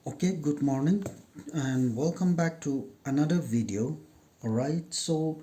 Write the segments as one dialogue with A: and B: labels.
A: Okay, good morning and welcome back to another video. Alright, so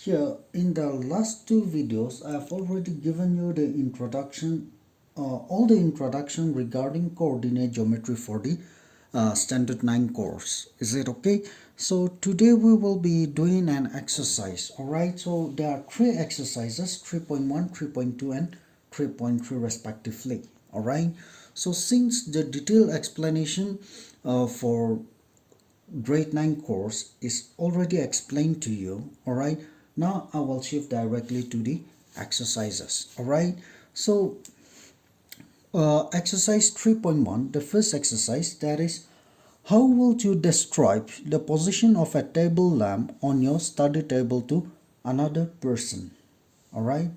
A: here in the last two videos I have already given you the introduction, all the introduction regarding coordinate geometry for the standard 9 course. Is it okay? So today we will be doing an exercise. Alright, so there are three exercises: 3.1, 3.2 and 3.3 respectively. Alright, so since the detailed explanation for grade 9 course is already explained to you, alright, now I will shift directly to the exercises. Alright, so exercise 3.1, the first exercise, that is, how will you describe the position of a table lamp on your study table to another person? Alright,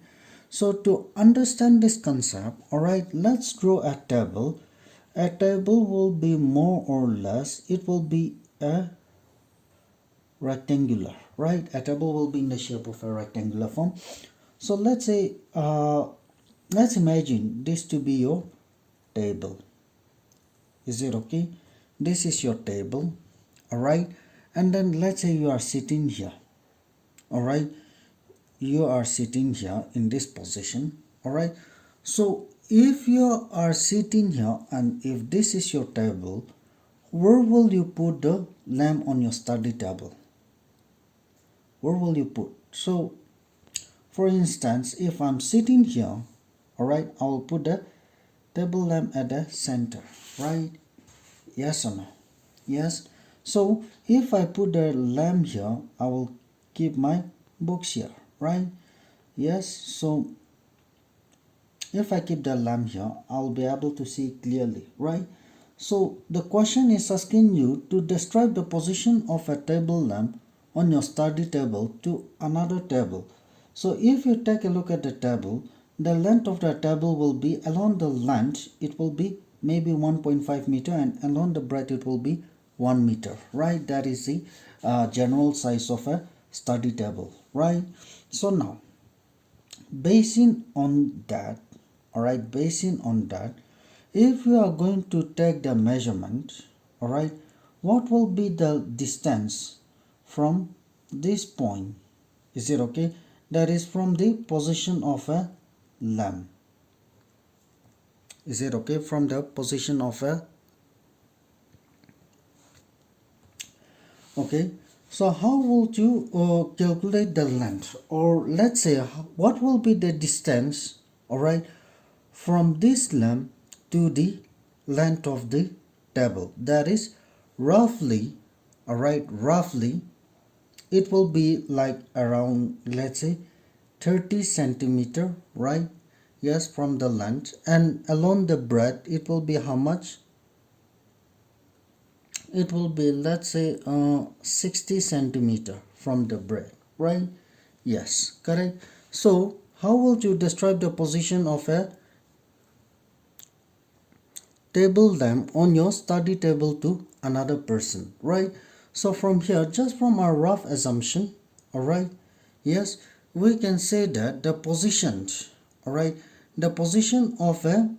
A: so to understand this concept, alright, let's draw a table. A table will be more or less, it will be a rectangular, right? A table will be in the shape of a rectangular form. So let's say, let's imagine this to be your table. Is it okay? This is your table, alright? And then let's say you are sitting here, alright? You are sitting here in this position, alright? So if you are sitting here and if this is your table, where will you put the lamp on your study table? Where will you put? So for instance, if I'm sitting here, alright, I will put the table lamp at the center, right? Yes or no? Yes. So if I put the lamp here, I will keep my books here, right? Yes. So if I keep the lamp here, I'll be able to see clearly, right? So the question is asking you to describe the position of a table lamp on your study table to another table. So if you take a look at the table, the length of the table will be, along the length it will be maybe 1.5 meter, and along the breadth it will be 1 meter, right? That is the general size of a study table, right? So now, basing on that, alright, basing on that, if we are going to take the measurement, alright, what will be the distance from this point? Is it okay? That is from the position of a lamp. Is it okay? From the position of a, okay. So how would you calculate the length, or let's say what will be the distance, alright, from this lamp to the length of the table? That is roughly, alright, roughly it will be like around, let's say, 30 centimeter, right? Yes, from the length, and along the breadth it will be how much? It will be, let's say, 60 centimeter from the breadth, right? Yes, correct. So how would you describe the position of a table lamp on your study table to another person, right? So from here, just from our rough assumption, all right, yes, we can say that the position, all right, the position of a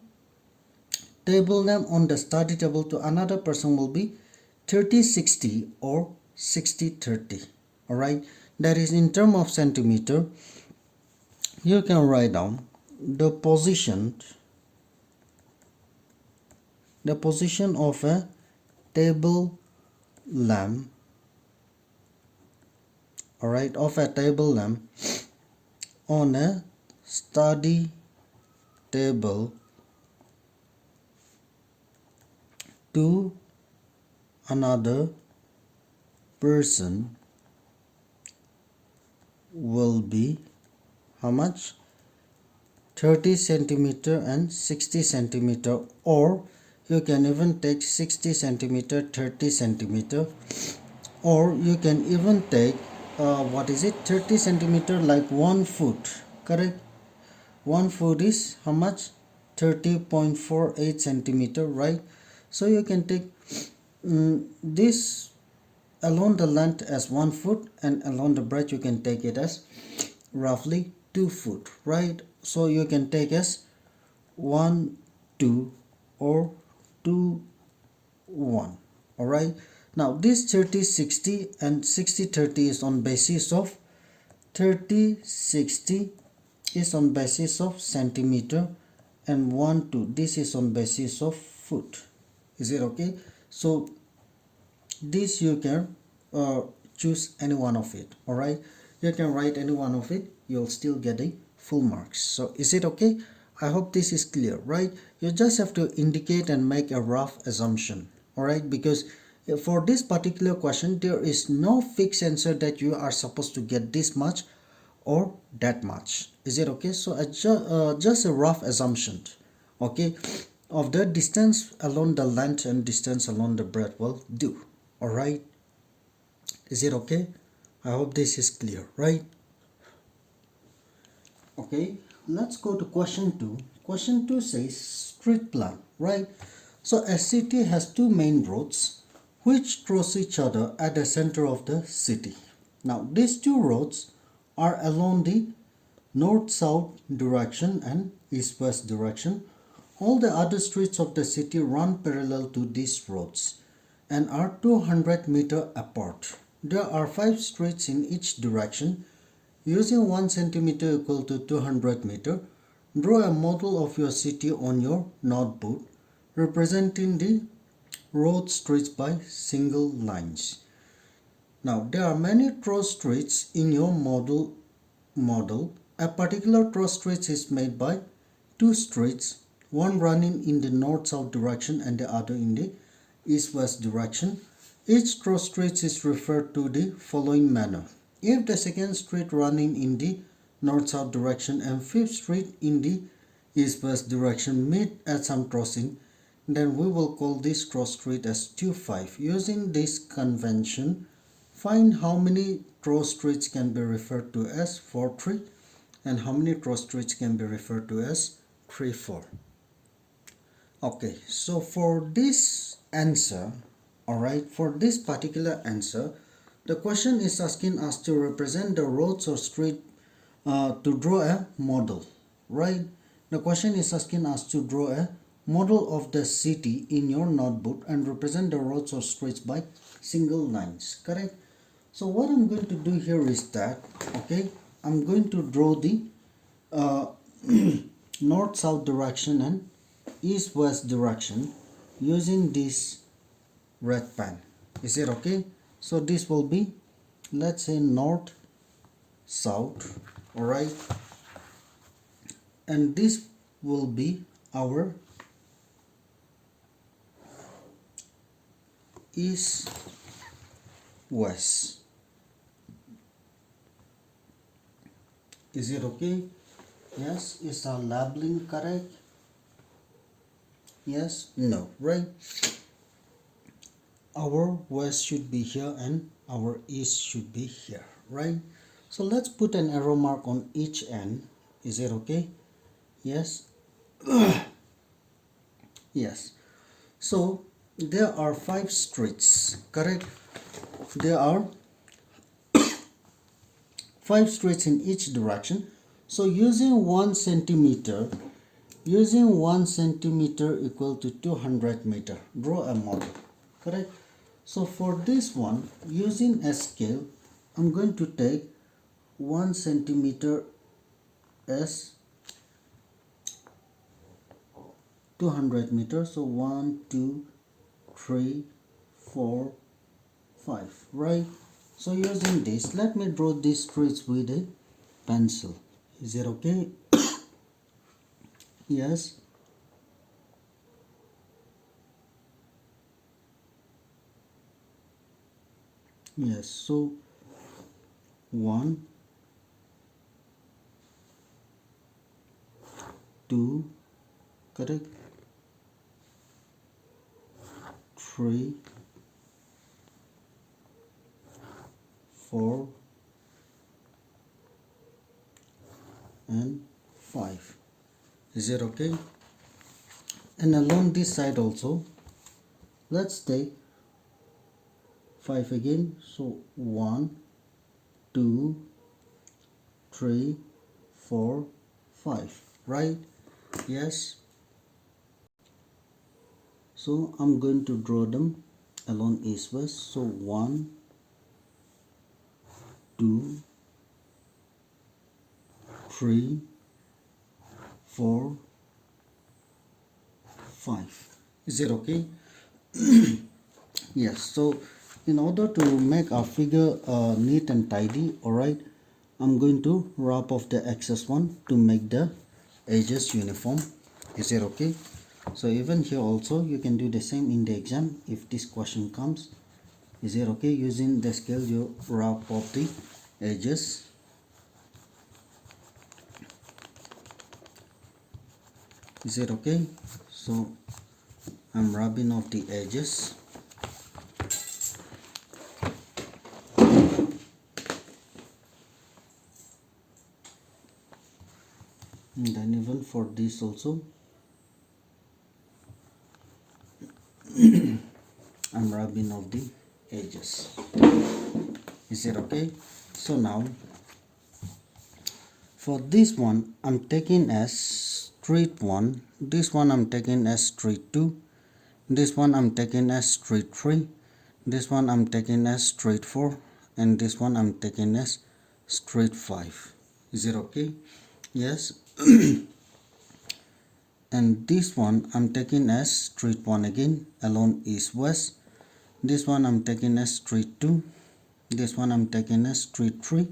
A: table lamp on the study table to another person will be 30-60 or 60-30, all right. That is in term of centimeter. You can write down the position of a table lamp, all right, of a table lamp on a study table to another person will be how much? 30 centimeter and 60 centimeter, or you can even take 60 centimeter, 30 centimeter, or you can even take what is it, 30 centimeter, like 1 foot, correct? 1 foot is how much? 30.48 centimeter, right? So you can take this along the length as 1 foot, and along the breadth you can take it as roughly 2 foot, right? So you can take as 1 2 or 2 1. Alright, now this 30 60 and 60 30 is on basis of 30 60 is on basis of centimeter, and 1 2 this is on basis of foot. Is it okay? So this you can choose any one of it. Alright, you can write any one of it, you'll still get the full marks. So is it okay? I hope this is clear, right? You just have to indicate and make a rough assumption. Alright, because for this particular question there is no fixed answer that you are supposed to get this much or that much. Is it okay? So just a rough assumption, okay, of the distance along the length and distance along the breadth will do. Alright, is it okay? I hope this is clear, right? Okay, let's go to question 2. Question 2 says street plan, right? So a city has two main roads which cross each other at the center of the city. Now these two roads are along the north-south direction and east-west direction. All the other streets of the city run parallel to these roads and are 200 meters apart. There are 5 streets in each direction. Using 1 centimeter equal to 200 meter, draw a model of your city on your notebook representing the road streets by single lines. Now there are many cross streets in your model. A particular cross street is made by 2 streets, one running in the north-south direction and the other in the east-west direction. Each cross street is referred to the following manner. If the second street running in the north-south direction and fifth street in the east-west direction meet at some crossing, then we will call this cross street as 2-5. Using this convention, find how many cross streets can be referred to as 4-3 and how many cross streets can be referred to as 3-4. Okay, so for this answer, alright, for this particular answer, the question is asking us to represent the roads or street to draw a model, right? The question is asking us to draw a model of the city in your notebook and represent the roads or streets by single lines, correct? So what I'm going to do here is that, okay, I'm going to draw the north-south direction and east-west direction using this red pen. Is it okay? So this will be, let's say, north south, all right, and this will be our east west. Is it okay? Yes. Is our labeling correct? Yes. No, right? Our west should be here and our east should be here, right? So let's put an arrow mark on each end. Is it okay? Yes. Yes. So there are 5 streets, correct? There are 5 streets in each direction. So using 1 centimeter equal to 200 meter, draw a model, correct? So for this one, using a scale, I'm going to take 1 centimeter as 200 meters. So 1 2 3 4 5, right? So using this, let me draw these streets with a pencil. Is it okay? Yes. Yes. So 1 2, correct, 3 4 and 5. Is it okay? And along this side also, let's take 5 again. So 1 2 3 4 5, right? Yes. So I'm going to draw them along east west. So 1 2 3 4 5. Is it okay? Yes. So in order to make our figure neat and tidy, alright, I'm going to wrap off the excess one to make the edges uniform. Is it okay? So even here also you can do the same in the exam if this question comes. Is it okay? Using the scale you wrap off the edges. Is it okay? So I'm rubbing off the edges. And then even for this also I'm rubbing off the edges. Is it okay? So now for this one I'm taking as street 1, this one I'm taking as street 2, this one I'm taking as street 3, this one I'm taking as street 4, and this one I'm taking as street 5. Is it okay? Yes. And this one I'm taking as street 1 again along east west. This one I'm taking as street 2, this one I'm taking as street 3,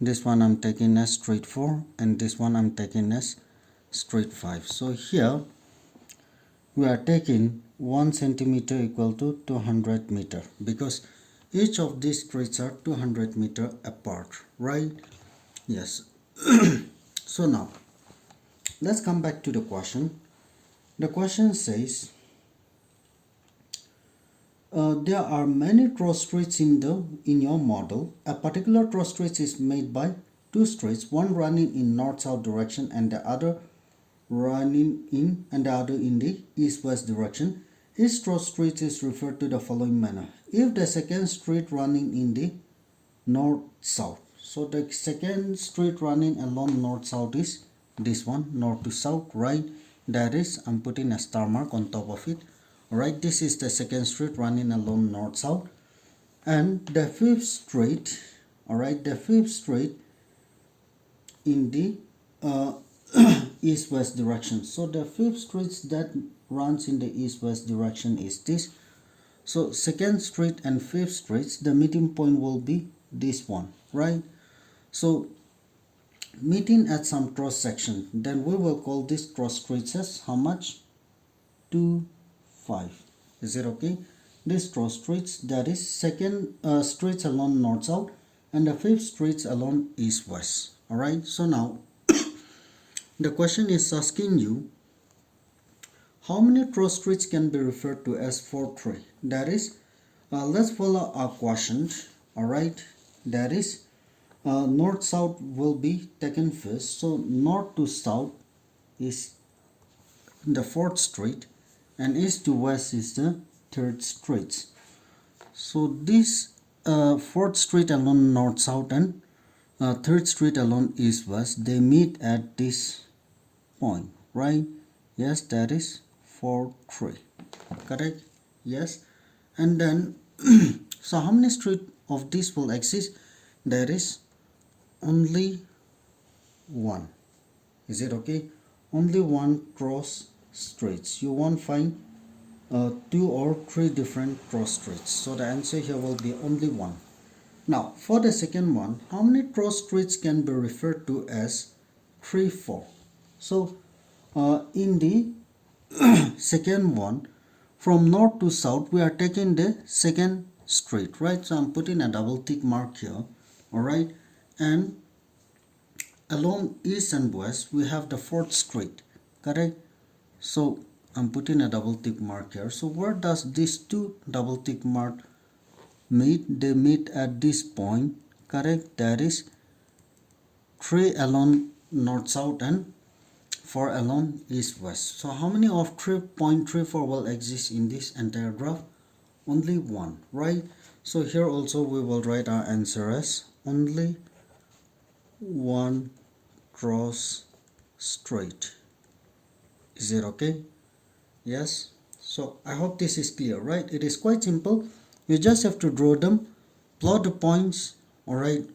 A: this one I'm taking as street 4, and this one I'm taking as street 5. So here we are taking 1 centimeter equal to 200 meter because each of these streets are 200 meter apart, right? Yes. So now let's come back to the question. The question says there are many cross streets in your model. A particular cross street is made by two streets, one running in north-south direction and the other in the east-west direction. Each cross street is referred to the following manner. If the second street running in the north-south, so the second street running along north-south is this one, north to south, right? That is, I'm putting a star mark on top of it. Alright, this is the second street running along north-south, and the fifth street, alright, the fifth street in the east-west direction. So the fifth street that runs in the east-west direction is this. So second street and fifth streets, the meeting point will be this one, right? So meeting at some cross section, then we will call this cross streets as how much? 2, 5. Is it okay? This cross streets, that is second streets along north south and the fifth streets along east west. Alright, so now the question is asking you how many cross streets can be referred to as 4, 3. That is, let's follow our question. Alright, that is north south will be taken first. So north to south is the 4th street and east to west is the 3rd street. So this 4th street along north south and 3rd street along east west, they meet at this point, right? Yes, that is 4, 3. Correct? Yes. And then so how many street of this will exist? There is only one. Is it okay? Only one cross streets. You won't find 2 or 3 different cross streets. So the answer here will be only one. Now for the second one, how many cross streets can be referred to as 3, 4? So in the second one, from north to south, we are taking the second street, right? So I'm putting a double tick mark here, alright? And along east and west, we have the 4th street, correct? So I'm putting a double tick mark here. So where does these two double tick mark meet? They meet at this point, correct? That is 3 along north south and 4 along east west. So how many of 3.34 will exist in this entire graph? Only one, right? So here also we will write our answer as only one cross street. Is it okay? Yes. So I hope this is clear, right? It is quite simple. You just have to draw them, plot the points, all right?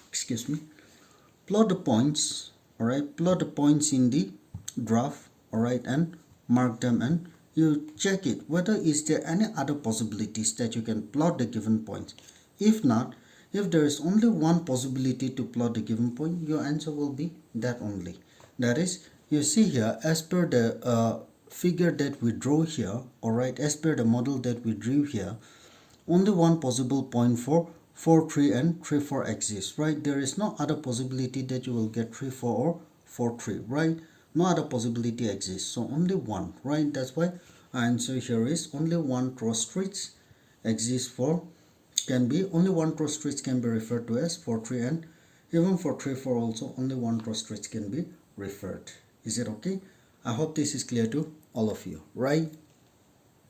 A: Excuse me. Plot the points, all right? Plot the points in the graph, all right? And mark them, and you check it whether is there any other possibilities that you can plot the given points. If not, if there is only one possibility to plot the given point, your answer will be that only. That is, you see here, as per the figure that we draw here, all right, as per the model that we drew here, only one possible point for 4 3 and 3 4 exists, right? There is no other possibility that you will get 3 4 or 4 3, right? No other possibility exists, so only one, right? That's why our answer here is only one cross streets exists for, can be only one cross streets can be referred to as 4 3, and even for 3 4 also only one cross streets can be referred. Is it okay? I hope this is clear to all of you, right?